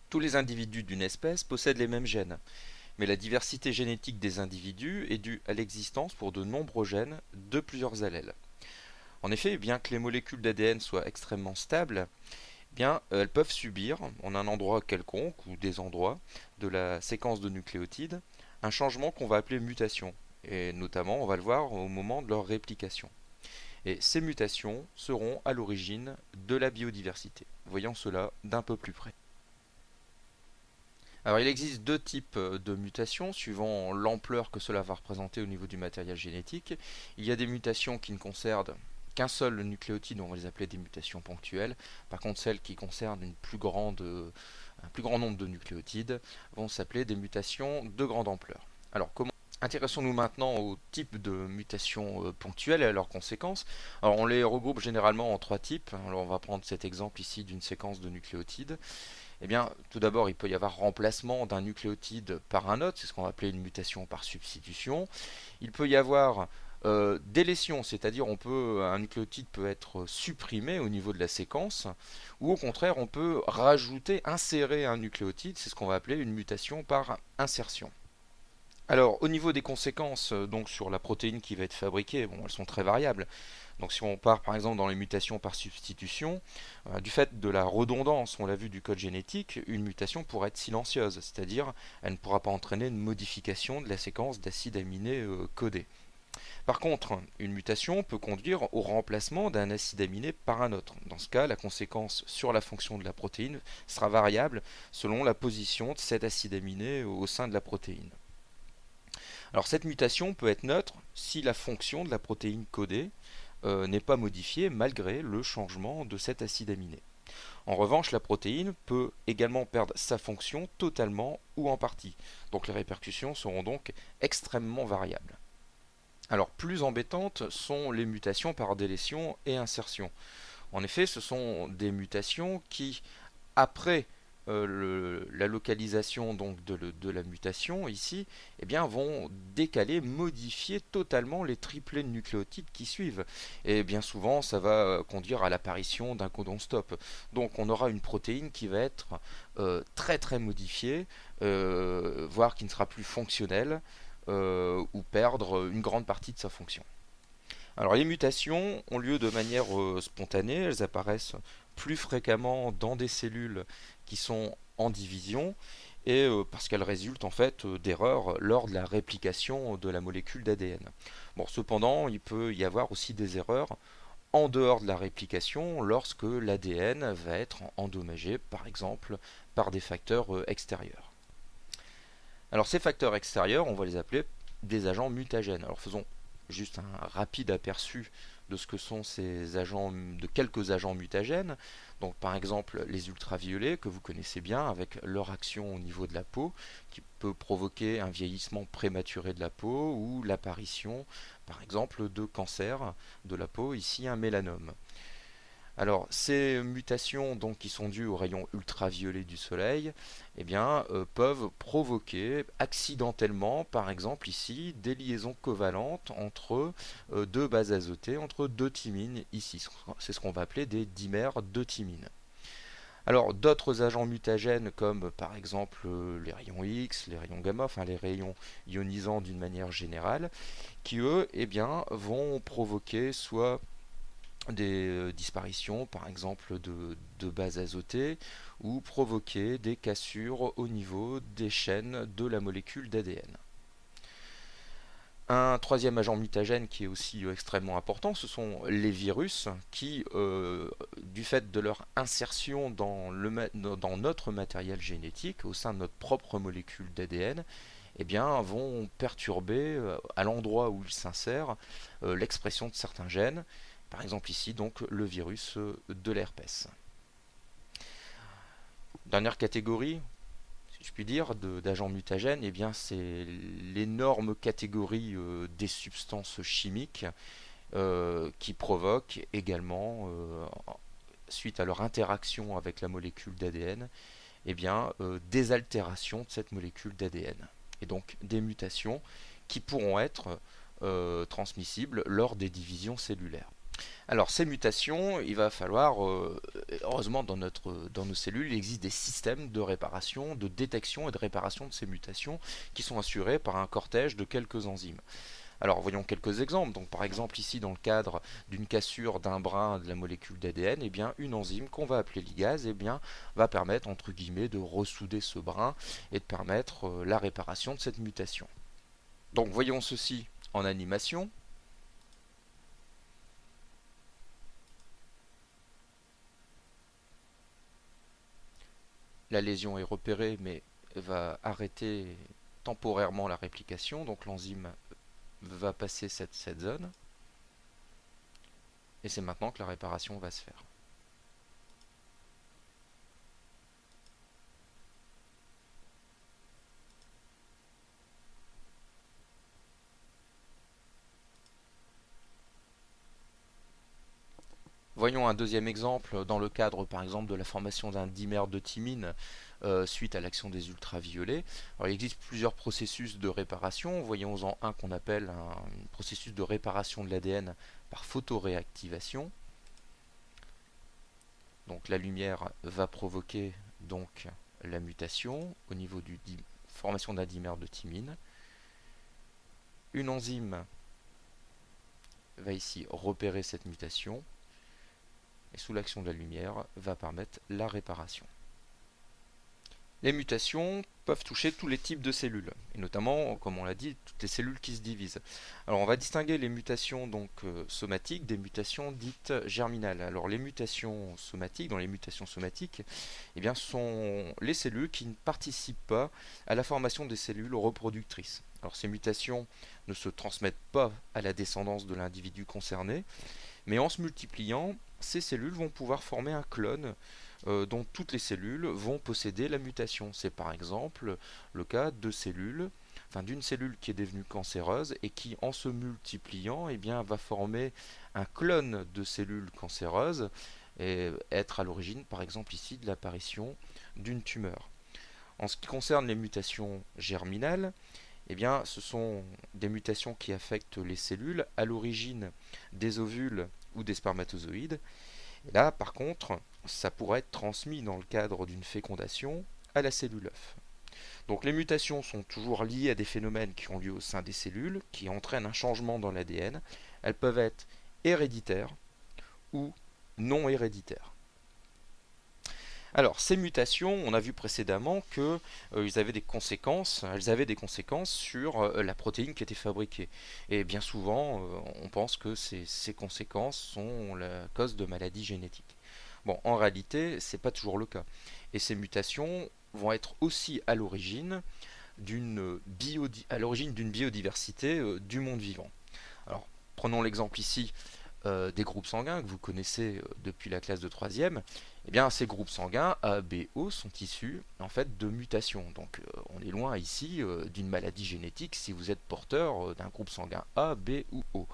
Tous les individus d'une espèce possèdent les mêmes gènes, mais la diversité génétique des individus est due à l'existence pour de nombreux gènes de plusieurs allèles. En effet, bien que les molécules d'ADN soient extrêmement stables, bien, elles peuvent subir, en un endroit quelconque ou des endroits de la séquence de nucléotides, un changement qu'on va appeler mutation. Et notamment, on va le voir au moment de leur réplication. Et ces mutations seront à l'origine de la biodiversité. Voyons cela d'un peu plus près. Alors il existe deux types de mutations suivant l'ampleur que cela va représenter au niveau du matériel génétique. Il y a des mutations qui ne concernent qu'un seul nucléotide, on va les appeler des mutations ponctuelles. Par contre, celles qui concernent un plus grand nombre de nucléotides vont s'appeler des mutations de grande ampleur. Alors comment Intéressons-nous maintenant au type de mutations ponctuelles et à leurs conséquences. Alors on les regroupe généralement en trois types. Alors on va prendre cet exemple ici d'une séquence de nucléotides. Eh bien, tout d'abord, il peut y avoir remplacement d'un nucléotide par un autre, c'est ce qu'on va appeler une mutation par substitution. Il peut y avoir délétion, c'est-à-dire un nucléotide peut être supprimé au niveau de la séquence, ou au contraire, on peut insérer un nucléotide, c'est ce qu'on va appeler une mutation par insertion. Alors, au niveau des conséquences donc sur la protéine qui va être fabriquée, bon, elles sont très variables. Donc, si on part par exemple dans les mutations par substitution, du fait de la redondance, on l'a vu, du code génétique, une mutation pourrait être silencieuse, c'est-à-dire elle ne pourra pas entraîner une modification de la séquence d'acides aminés codés. Par contre, une mutation peut conduire au remplacement d'un acide aminé par un autre. Dans ce cas, la conséquence sur la fonction de la protéine sera variable selon la position de cet acide aminé au sein de la protéine. Alors cette mutation peut être neutre si la fonction de la protéine codée n'est pas modifiée malgré le changement de cet acide aminé. En revanche, la protéine peut également perdre sa fonction totalement ou en partie. Donc les répercussions seront donc extrêmement variables. Alors plus embêtantes sont les mutations par délétion et insertion. En effet, ce sont des mutations qui, après la localisation donc de la mutation ici, eh bien, vont décaler, modifier totalement les triplets de nucléotides qui suivent. Et bien souvent, ça va conduire à l'apparition d'un codon stop. Donc on aura une protéine qui va être très très modifiée, voire qui ne sera plus fonctionnelle, ou perdre une grande partie de sa fonction. Alors les mutations ont lieu de manière spontanée, elles apparaissent plus fréquemment dans des cellules qui sont en division et parce qu'elles résultent en fait d'erreurs lors de la réplication de la molécule d'ADN. Bon, cependant, il peut y avoir aussi des erreurs en dehors de la réplication lorsque l'ADN va être endommagé, par exemple, par des facteurs extérieurs. Alors ces facteurs extérieurs, on va les appeler des agents mutagènes. Alors faisons juste un rapide aperçu de ce que sont ces agents, de quelques agents mutagènes. Donc par exemple les ultraviolets que vous connaissez bien avec leur action au niveau de la peau qui peut provoquer un vieillissement prématuré de la peau ou l'apparition par exemple de cancer de la peau, ici un mélanome. Alors, ces mutations donc, qui sont dues aux rayons ultraviolets du soleil eh bien, peuvent provoquer accidentellement, par exemple ici, des liaisons covalentes entre deux bases azotées, entre deux thymines ici. C'est ce qu'on va appeler des dimères de thymine. Alors, d'autres agents mutagènes comme par exemple les rayons X, les rayons gamma, enfin les rayons ionisants d'une manière générale, qui eux eh bien, vont provoquer soit des disparitions, par exemple, de bases azotées, ou provoquer des cassures au niveau des chaînes de la molécule d'ADN. Un troisième agent mutagène qui est aussi extrêmement important, ce sont les virus qui, du fait de leur insertion dans notre matériel génétique, au sein de notre propre molécule d'ADN, eh bien, vont perturber à l'endroit où ils s'insèrent l'expression de certains gènes, par exemple ici donc le virus de l'herpès. Dernière catégorie, si je puis dire, d'agents mutagènes, eh bien c'est l'énorme catégorie des substances chimiques qui provoquent également, suite à leur interaction avec la molécule d'ADN, eh bien, des altérations de cette molécule d'ADN. Et donc des mutations qui pourront être transmissibles lors des divisions cellulaires. Alors ces mutations, il va falloir, heureusement dans nos cellules, il existe des systèmes de réparation, de détection et de réparation de ces mutations qui sont assurés par un cortège de quelques enzymes. Alors voyons quelques exemples. Donc par exemple ici dans le cadre d'une cassure d'un brin de la molécule d'ADN, eh bien une enzyme qu'on va appeler ligase, eh bien va permettre entre guillemets de ressouder ce brin et de permettre la réparation de cette mutation. Donc voyons ceci en animation. La lésion est repérée mais va arrêter temporairement la réplication, donc l'enzyme va passer cette zone et c'est maintenant que la réparation va se faire. Voyons un deuxième exemple dans le cadre par exemple de la formation d'un dimère de thymine suite à l'action des ultraviolets. Alors, il existe plusieurs processus de réparation. Voyons-en un qu'on appelle un processus de réparation de l'ADN par photoréactivation. Donc la lumière va provoquer donc la mutation au niveau de formation d'un dimère de thymine. Une enzyme va ici repérer cette mutation et sous l'action de la lumière va permettre la réparation. Les mutations peuvent toucher tous les types de cellules, et notamment, comme on l'a dit, toutes les cellules qui se divisent. Alors on va distinguer les mutations donc somatiques des mutations dites germinales. Alors les mutations somatiques, dans les mutations somatiques, eh bien, sont les cellules qui ne participent pas à la formation des cellules reproductrices. Alors ces mutations ne se transmettent pas à la descendance de l'individu concerné, mais en se multipliant, ces cellules vont pouvoir former un clone dont toutes les cellules vont posséder la mutation. C'est par exemple le cas de cellules, enfin d'une cellule qui est devenue cancéreuse et qui, en se multipliant, eh bien, va former un clone de cellules cancéreuses et être à l'origine, par exemple ici, de l'apparition d'une tumeur. En ce qui concerne les mutations germinales, eh bien, ce sont des mutations qui affectent les cellules à l'origine des ovules ou des spermatozoïdes. Et là, par contre, ça pourrait être transmis dans le cadre d'une fécondation à la cellule œuf. Donc les mutations sont toujours liées à des phénomènes qui ont lieu au sein des cellules, qui entraînent un changement dans l'ADN. Elles peuvent être héréditaires ou non héréditaires. Alors, ces mutations, on a vu précédemment que elles avaient des conséquences sur la protéine qui était fabriquée. Et bien souvent, on pense que ces conséquences sont la cause de maladies génétiques. Bon, en réalité, ce n'est pas toujours le cas. Et ces mutations vont être aussi à l'origine d'une biodiversité du monde vivant. Alors, prenons l'exemple ici des groupes sanguins que vous connaissez depuis la classe de 3e, eh bien ces groupes sanguins A, B, O sont issus en fait de mutations. Donc on est loin ici d'une maladie génétique si vous êtes porteur d'un groupe sanguin A, B ou O.